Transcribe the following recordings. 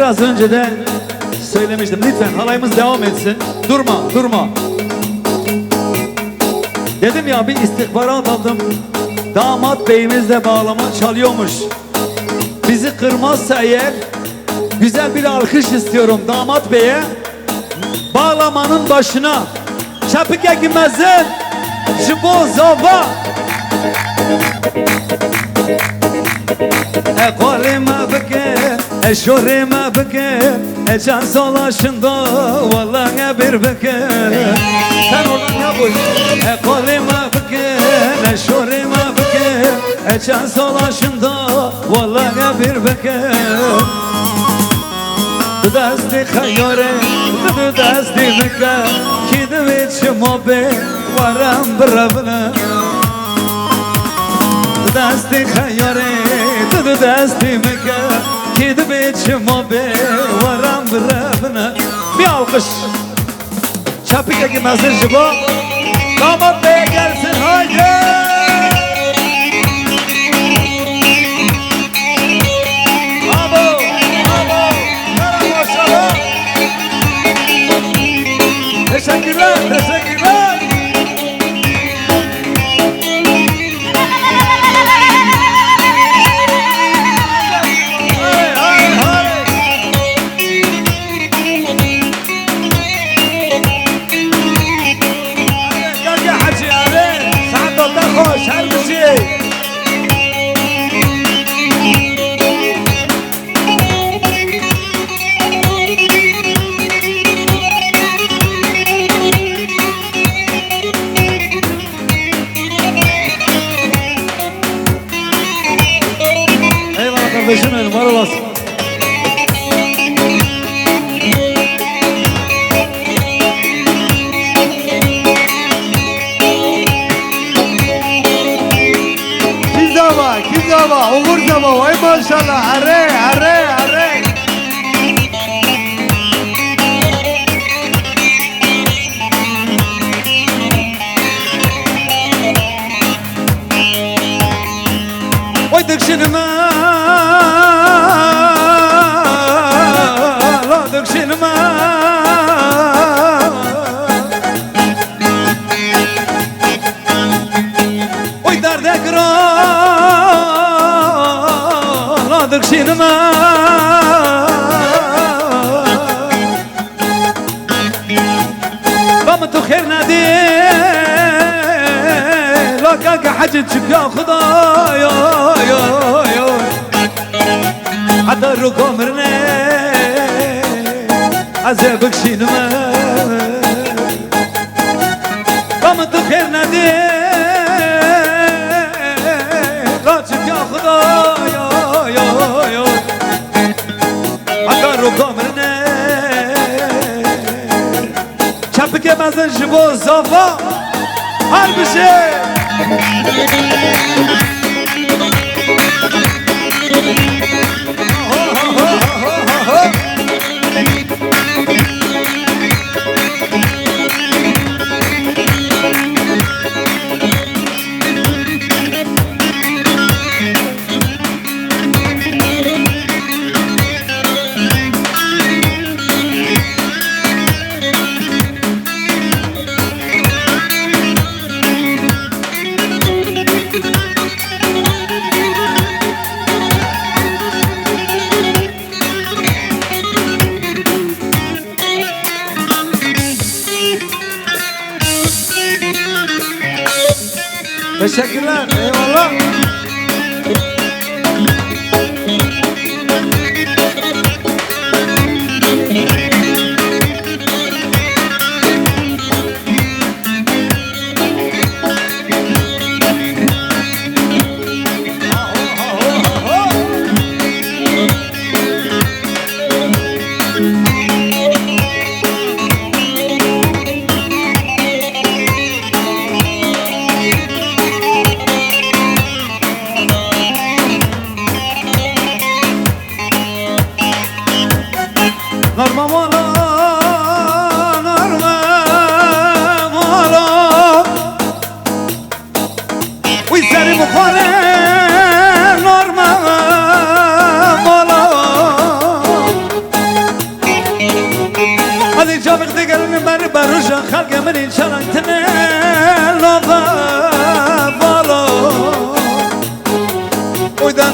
Biraz önce de söylemiştim. Lütfen halayımız devam etsin. Durma, durma. Dedim ya, bir istihbarat aldım. Damat beyimiz de bağlama çalıyormuş. Bizi kırmazsa eğer güzel bir alkış istiyorum damat beye. Bağlamanın başına Çapık Ekmez'in Jibozova Ekolime bike, eşorime bike, can solaşında vallahi bir bike. Sen oradan ne bu? Ekolime bike, eşorime bike, can solaşında vallahi bir bike. Dasti khayore, dasti bike, kidvich mobe varam bravna. Dasti khayore, dasti bike, kidvich mobe varam bravna. Bir alkış. Çapık Ekmez'in jibo. Damat bey gelsin haydi. Teşekkürler, teşekkürler. Hay hay hay. Gel gel hacı abi. Saat dolda hoş, her bir şey. Kardeşim benim, var olasın. Kizava, Uğur Zava, vay maşallah, arre. Oy dökşinime oy derde kral dökşinime bamı tukhir nadi la kaka hacı çık ya khuda yo hatta rukomrne عذابك شينما قامت بخير نادي راجك يا خدايا يا عقارو قامرنا Çapık Ekmez'in Jibozova harbi şey. Teşekkürler, eyvallah.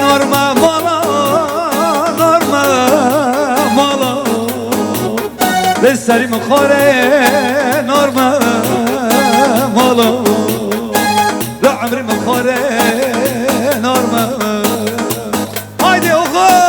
نورما مالا نورما مالا لسری مخوره نورما مالا لعمري مخوره نورما هايدي أخو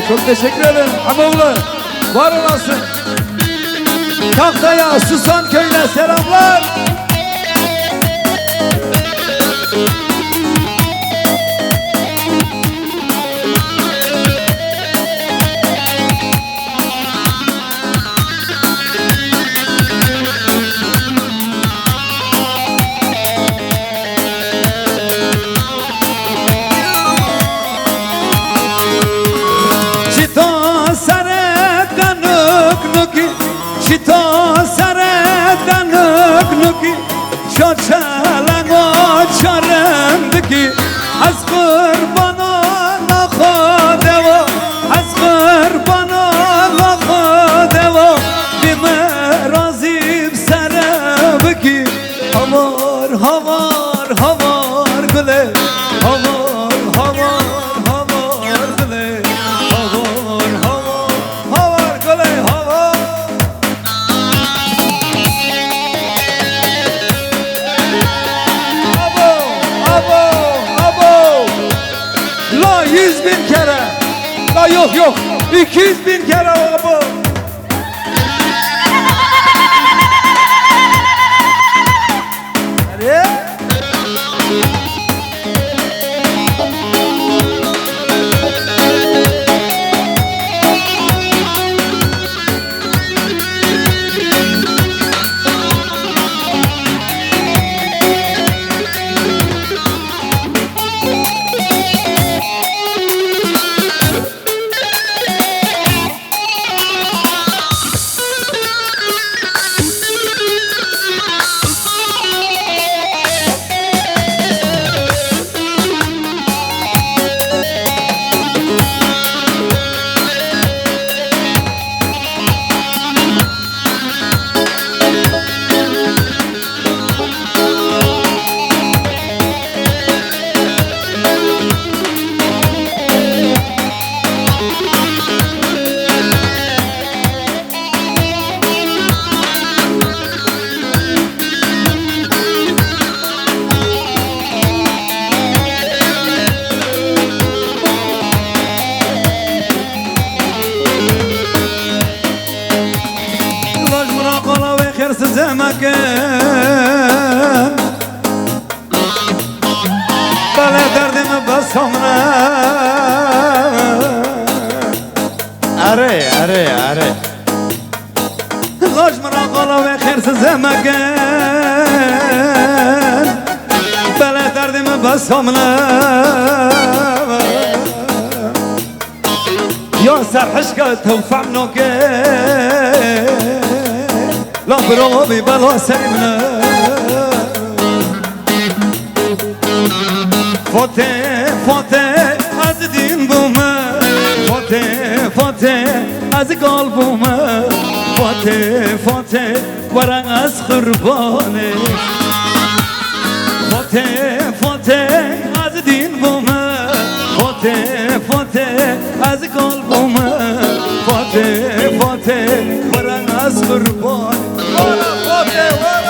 Çok teşekkür ederim Hamoğlu. Var olasın. Tahtaya Susan köyüne selamlar. از قربانا نخواده و از قربانا نخواده و بیمرازیم سره بکی هوار هوار هوار گله هوار هوار هوار گله هوار هوار هوار گله هوار La 100.000 kere. La yok yok. 200.000 kere abi. Nereye? بله دردم بسامره اره اره اره غاش مرا قالا و خیرس زمگن بله دردم بسامنا يا سرحشكة توفع منوكي لا بروبي بلا سلمنا فوتي فوتي از دين بوما فوتي فوتي از قلبوما فوتي فوتي ورق از قربانه فوتي فوتي از دين بوما فوتي فوتي از قلبوما فوتي فوتي ورق از قربانه ولا فوتي ولا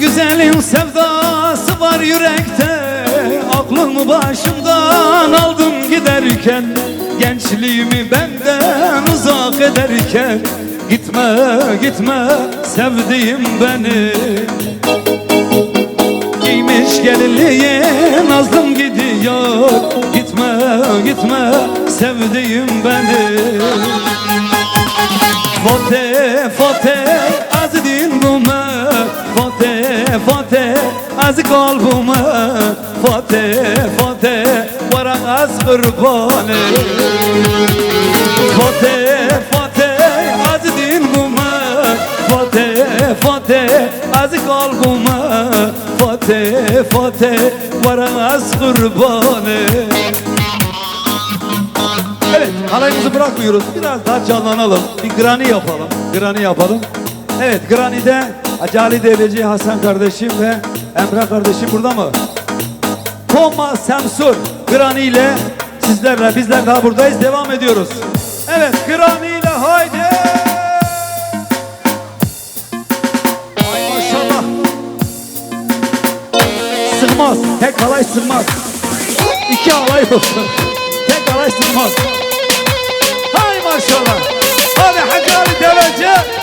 Güzelin sevdası var yürekte Aklımı başımdan aldım giderken Gençliğimi benden uzak ederken Gitme gitme sevdiğim beni Giymiş gelinliği nazlım gidiyor Gitme gitme sevdiğim beni Fote fote az din buma Fote fote az kalbuma Fote fote varan az kurbane Fote fote az din buma Fote fote az kalbuma Fote fote varan az kurbane Evet, halayımızı bırakmıyoruz. Biraz daha canlanalım. Bir grani yapalım. Grani yapalım. Evet, granide Acali Deveci Hasan kardeşim ve Emrah kardeşim burada mı? Thomas Samsur grani ile sizlerle, bizler daha buradayız. Devam ediyoruz. Evet, grani ile haydi. Ay maşallah. Sığmaz. Tek halay sığmaz. İki halay olsun. Tek halay sığmaz. Hay maşallah. Hadi Hacali Deveci.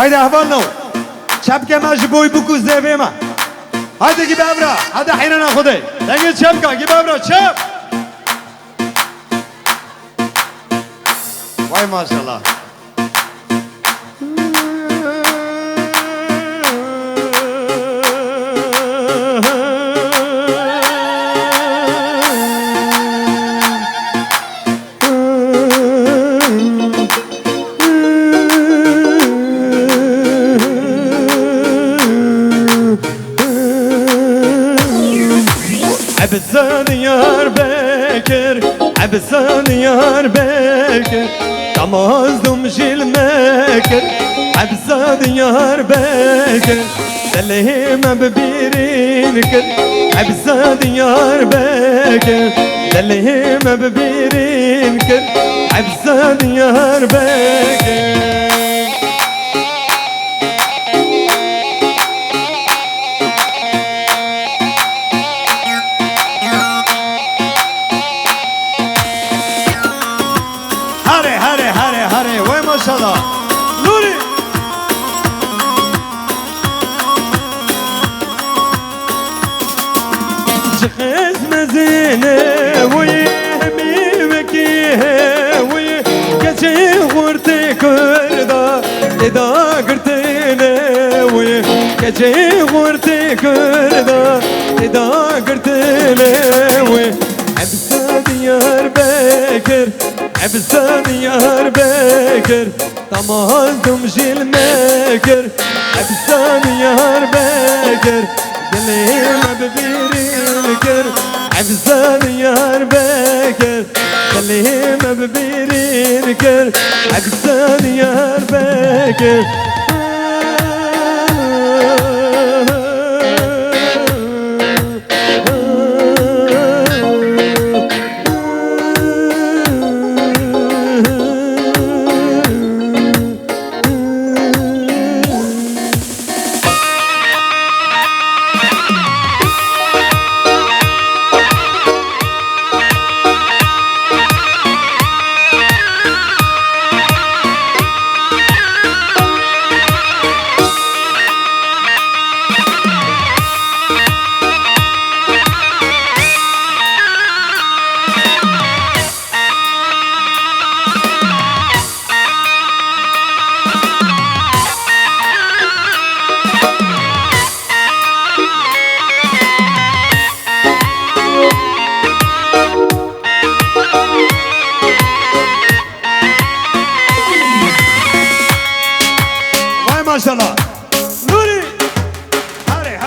Haydi ahvalno. Çapka maji boy buku zevema. Haydi gibi evra. Hadi haynana khuday. Denge çapka gibi evra çap. Vay maşallah. Ebsen Diyarbakır, Ebsen Diyarbakır Damazdım jilmekir, Ebsen Diyarbakır Delihime bebirin kir, Ebsen Diyarbakır Delihime bebirin kir, Ebsen Diyarbakır Hare, vay maşallah. Nuri. Çıkız mezine, vay hemimeki, vay gece kurte kurda, eda kurtene, vay gece kurte kurda, eda kurtene, vay Ebsen Diyarbakır, Ebsen Diyarbakır Damazdım jilmekir, Ebsen Diyarbakır Dilime bebirin kir, Ebsen Diyarbakır Dilime bebirin kir, Ebsen Diyarbakır Maşallah. Nuri. Hare.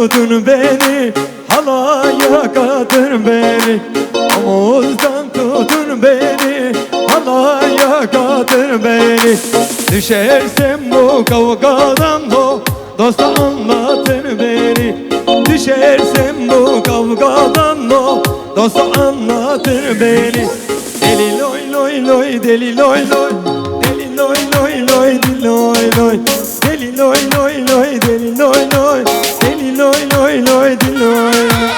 tutun beni, halaya katın beni. Omuzdan tutun beni, halaya katın beni. Düşersem bu kavgadan dosta anlatın beni. Düşersem bu kavgadan dosta anlatır beni. Eli loy loy loy loy deli loy loy. Deli loy loy loy deli loy loy. Deli loy loy loy deli loy loy. Deli loy loy loy deli loy loy.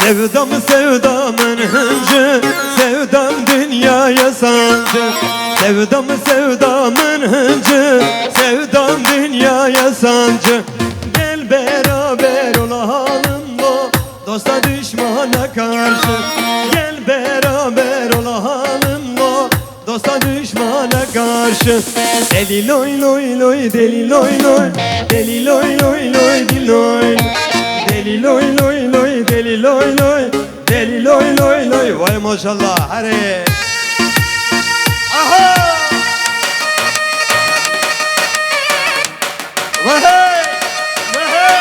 Sevdam sevdamın hıncı, sevdam dünyaya sancı. Sevdam sevdamın hıncı, sevdam dünyaya sancı. Gel beraber olalım o dosta düşmana karşı. Gel beraber olalım o dosta düşmana karşı. Deli loy loy loy deli loy loy. Deli loy loy loy deli loy. Deli loy loy loy deli loy loy. Deli loy loy loy. Vay maşallah hadi. Aha. Vay hey. Vay hey.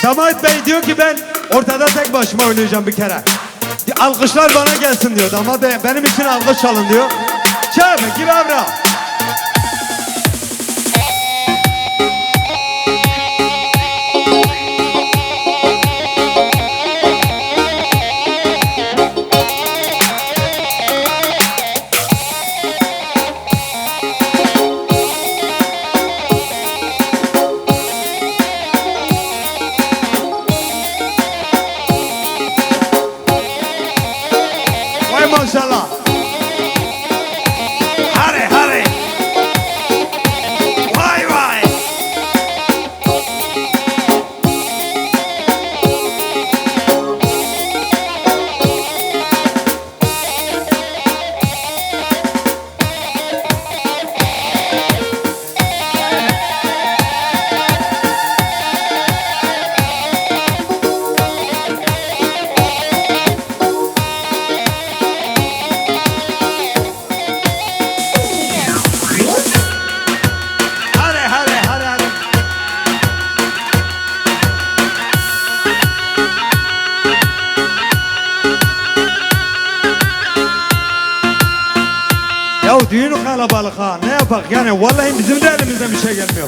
Damat Bey diyor ki ben ortada tek başıma oynayacağım bir kere. Alkışlar bana gelsin diyor. Damat Bey benim için alkış çalın diyor. Çabuk gibi abra. Maşallah. Hadi hadi. Vay vay. Ya düğün kalabalık ha, ne yapak yani, vallahi bizim de elimizden bir şey gelmiyor.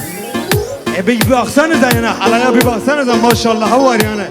Bir baksanıza yani, halaya bir baksanıza, maşallah var yani.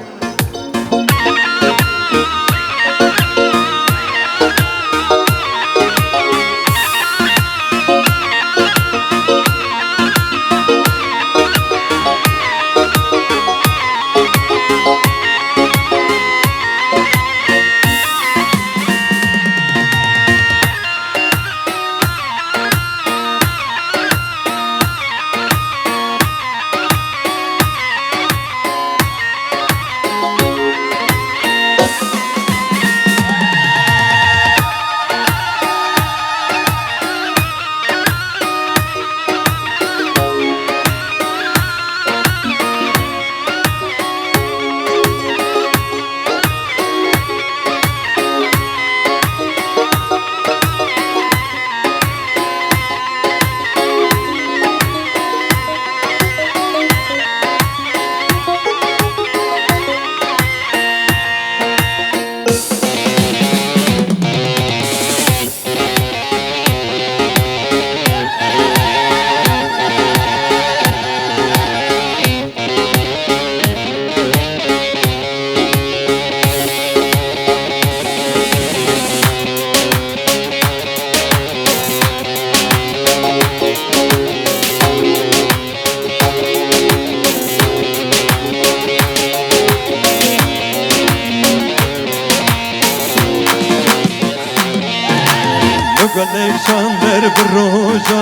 گلک چاندر بروجا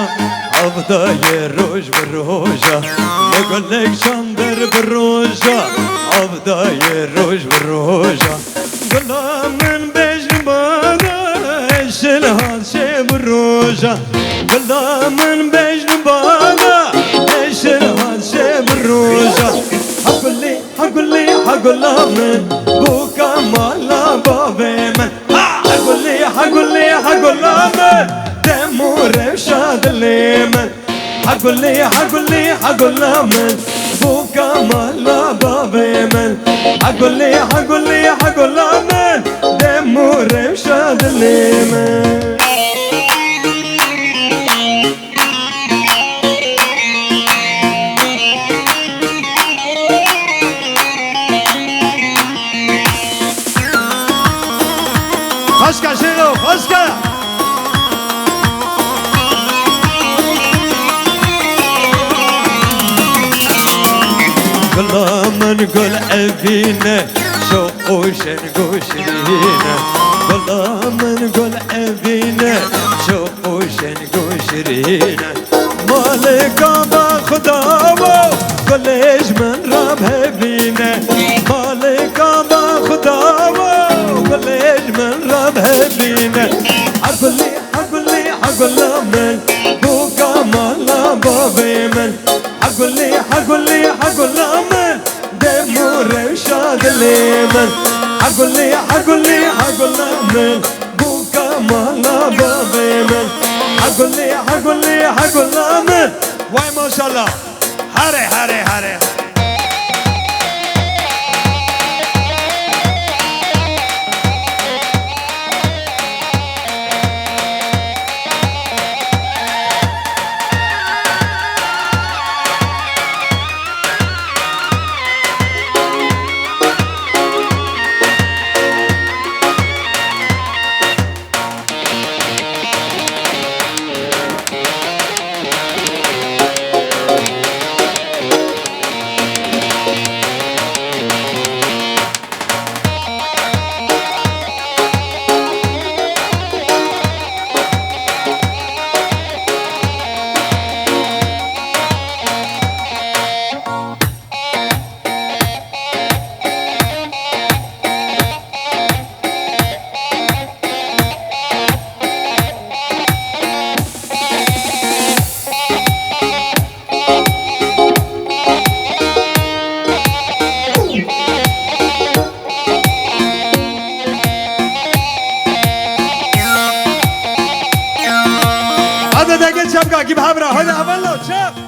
آبدای روش بروجا گلک چاندر بروجا آبدای روش بروجا گلامن بجن بادا اشل هاشه بروجا گلامن بجن بادا اشل هاشه بروجا حقلامن بوكا مالا بابي من حقلامن دمور شاد ليمن حقلامن بوكا مالا بابي من حقلامن دمور شاد ليمن Başka şey yok, başka. Gulaman gul evine şoğuşen goşrine Gulaman gul evine şoğuşen goşrine Malika ba khudavo gulej men rab hebine Malika ba khudavo gulej men rab hebine حقلامن بوكا مالا بابي من حقلامن دمور شاد ليمن حقلامن بوكا مالا بابي من حقلامن واي ما شاء الله هاري Hadi de geç şapka gibi habra. Hadi haberle çap.